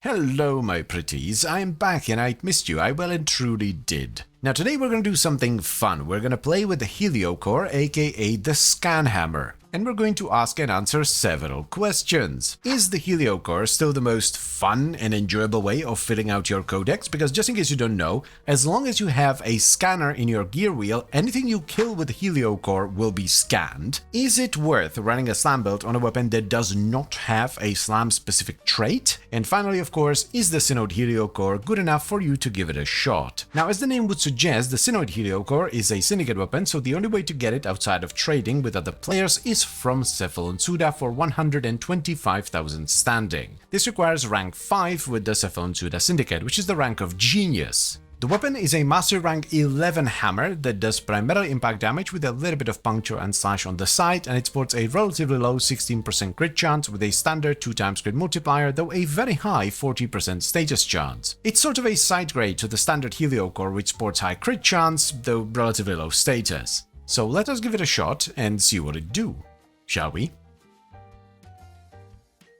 Hello my pretties, I'm back and I missed you, I well and truly did. Now today we're going to do something fun. We're going to play with the Heliocor, aka the Scan Hammer. And we're going to ask and answer several questions. Is the Heliocor still the most fun and enjoyable way of filling out your codex? Because just in case you don't know, as long as you have a scanner in your gear wheel, anything you kill with the Heliocor will be scanned. Is it worth running a slam build on a weapon that does not have a slam specific trait? And finally, of course, is the Synoid Heliocor good enough for you to give it a shot? Now, as the name would suggest, the Synoid Heliocor is a syndicate weapon, so the only way to get it outside of trading with other players is from Cephalon Suda for 125,000 standing. This requires rank 5 with the Cephalon Suda Syndicate, which is the rank of Genius. The weapon is a Master Rank 11 hammer that does primarily impact damage with a little bit of puncture and slash on the side, and it sports a relatively low 16% crit chance with a standard 2x crit multiplier, though a very high 40% status chance. It's sort of a side grade to the standard Heliocor, which sports high crit chance, though relatively low status. So let us give it a shot and see what it do. Shall we?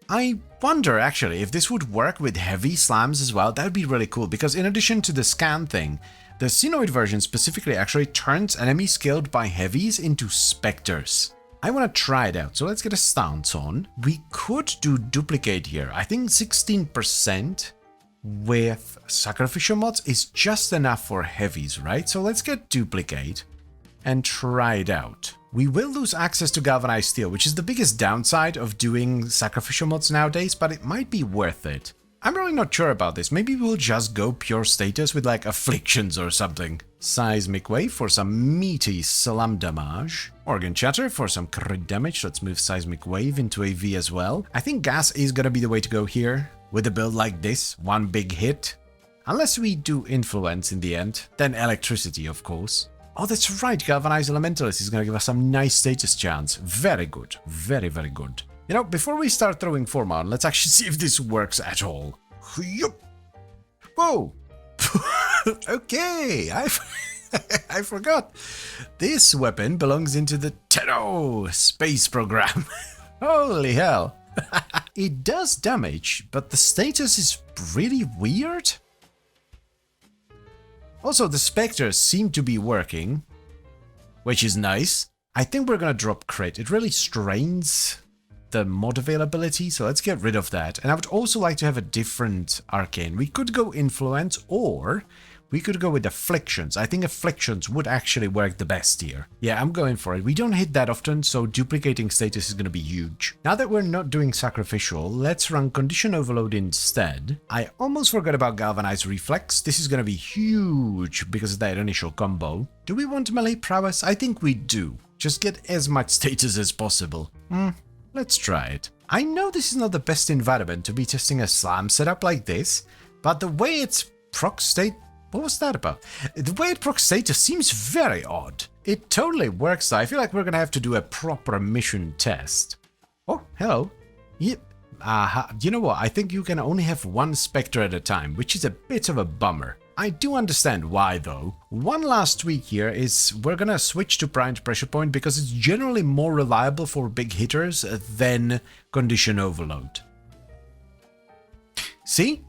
I wonder actually if this would work with heavy slams as well. That would be really cool, because in addition to the scan thing, the Synoid version specifically actually turns enemies killed by heavies into specters. I want to try it out, so let's get a stance on. We could do duplicate here. I think 16% with sacrificial mods is just enough for heavies, right? So let's get duplicate and try it out. We will lose access to galvanized steel, which is the biggest downside of doing sacrificial mods nowadays, but it might be worth it. I'm really not sure about this. Maybe we'll just go pure status with like afflictions or something. Seismic wave for some meaty slam damage. Organ chatter for some crit damage. Let's move seismic wave into a V as well. I think gas is gonna be the way to go here with a build like this. One big hit. Unless we do influence in the end, then electricity of course. Oh, that's right, Galvanized Elementalist is gonna give us some nice status chance. Very good. Very, very good. You know, before we start throwing form on, let's actually see if this works at all. Whoa! Okay, I forgot. This weapon belongs into the Tenno space program. Holy hell. It does damage, but the status is really weird. Also, the specters seem to be working, which is nice. I think we're gonna drop crit. It really strains the mod availability, so let's get rid of that. And I would also like to have a different arcane. We could go influence, or we could go with afflictions. I think afflictions would actually work the best here. Yeah, I'm going for it. We don't hit that often, so duplicating status is going to be huge. Now that we're not doing sacrificial, let's run condition overload instead. I almost forgot about galvanized reflex. This is going to be huge because of that initial combo. Do we want melee prowess? I think we do. Just get as much status as possible. Let's try it. I know this is not the best environment to be testing a slam setup like this, but the way it's proc state... What was that about? The way it procs status seems very odd. It totally works. I feel like we're gonna have to do a proper mission test. Oh, hello. Yep. You know what? I think you can only have one spectre at a time, which is a bit of a bummer. I do understand why though. One last tweak here is we're gonna switch to primed pressure point because it's generally more reliable for big hitters than condition overload. See?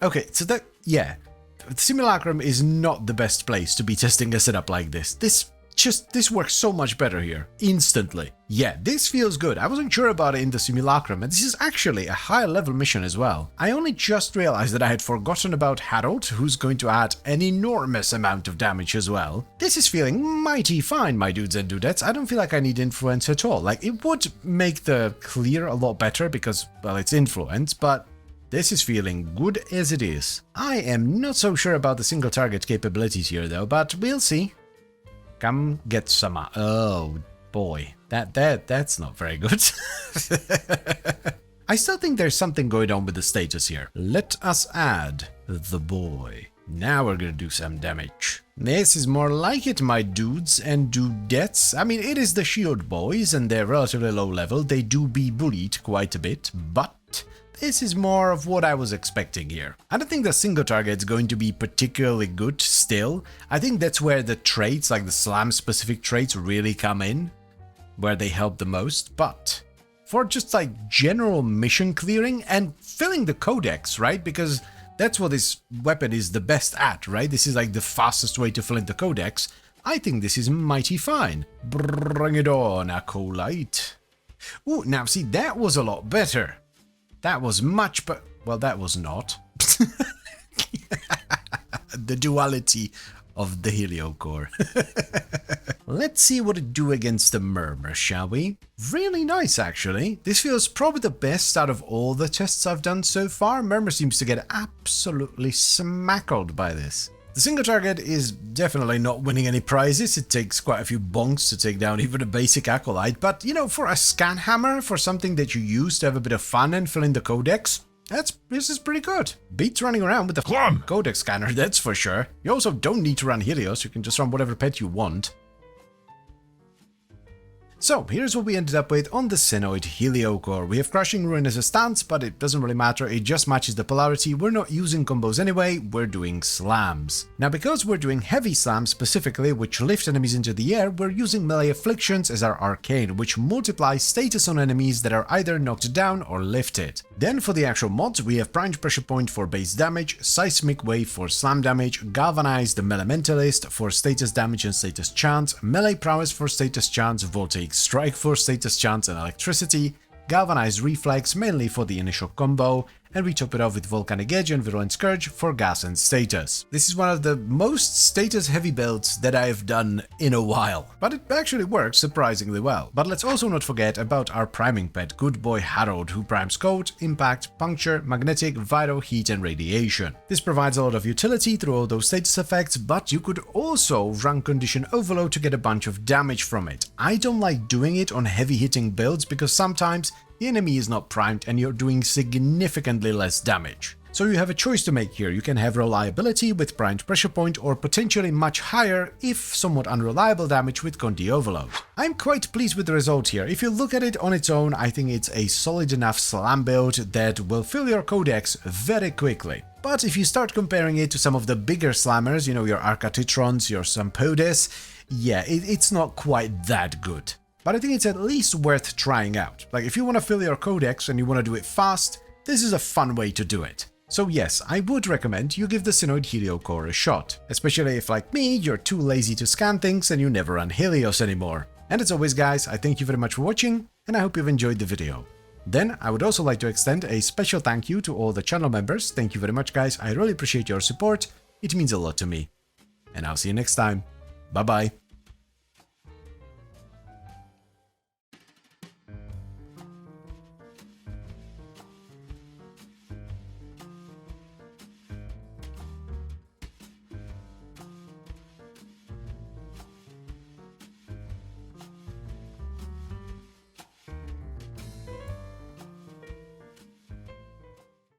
Okay, so that, yeah. Simulacrum is not the best place to be testing a setup like this. This works so much better here, instantly. Yeah, this feels good. I wasn't sure about it in the Simulacrum, and this is actually a higher level mission as well. I only just realized that I had forgotten about Harold, who's going to add an enormous amount of damage as well. This is feeling mighty fine, my dudes and dudettes. I don't feel like I need influence at all. Like, it would make the clear a lot better because, well, it's influence, but this is feeling good as it is. I am not so sure about the single target capabilities here though, but we'll see. Come get some... Oh boy, that's not very good. I still think there's something going on with the status here. Let us add the boy. Now we're gonna do some damage. This is more like it, my dudes and dudettes. I mean, it is the shield boys and they're relatively low level. They do be bullied quite a bit, but this is more of what I was expecting here. I don't think the single target's going to be particularly good still. I think that's where the traits, like the slam specific traits, really come in, where they help the most, but for just like general mission clearing and filling the Codex, right? Because that's what this weapon is the best at, right? This is like the fastest way to fill in the Codex. I think this is mighty fine. Bring it on, Acolyte. Ooh, now see, that was a lot better. That was much, but well, that was not. The duality of the Heliocor. Let's see what it do against the Murmur, shall we? Really nice, actually. This feels probably the best out of all the tests I've done so far. Murmur seems to get absolutely smackled by this. The single target is definitely not winning any prizes. It takes quite a few bonks to take down even a basic Acolyte, but you know, for a scan hammer, for something that you use to have a bit of fun and fill in the Codex, this is pretty good. Beats running around with the Codex scanner, that's for sure. You also don't need to run Helios, you can just run whatever pet you want. So, here's what we ended up with on the Synoid Heliocor. We have Crushing Ruin as a stance, but it doesn't really matter, it just matches the polarity. We're not using combos anyway, we're doing slams. Now, because we're doing heavy slams specifically, which lift enemies into the air, we're using Melee Afflictions as our arcane, which multiplies status on enemies that are either knocked down or lifted. Then for the actual mods, we have Primed Pressure Point for base damage, Seismic Wave for slam damage, Galvanized Elementalist for status damage and status chance, Melee Prowess for status chance, Voltaic Strike for status chance and electricity, Galvanized Reflex mainly for the initial combo, and we top it off with Volcanic Edge and Virulent Scourge for gas and status. This is one of the most status heavy builds that I have done in a while, but it actually works surprisingly well. But let's also not forget about our priming pet, Good Boy Harold, who primes Cold, Impact, Puncture, Magnetic, Vital, Heat and Radiation. This provides a lot of utility through all those status effects, but you could also run Condition Overload to get a bunch of damage from it. I don't like doing it on heavy hitting builds because sometimes the enemy is not primed and you're doing significantly less damage. So you have a choice to make here. You can have reliability with primed pressure point or potentially much higher, if somewhat unreliable damage with Condi Overload. I'm quite pleased with the result here. If you look at it on its own, I think it's a solid enough slam build that will fill your Codex very quickly. But if you start comparing it to some of the bigger slammers, you know, your Arcatitrons, your Sampodes, yeah, it's not quite that good. But I think it's at least worth trying out. Like, if you want to fill your Codex and you want to do it fast, this is a fun way to do it. So yes, I would recommend you give the Synoid Heliocor a shot, especially if, like me, you're too lazy to scan things and you never run Helios anymore. And as always guys, I thank you very much for watching, and I hope you've enjoyed the video. Then, I would also like to extend a special thank you to all the channel members. Thank you very much guys, I really appreciate your support, it means a lot to me. And I'll see you next time. Bye bye.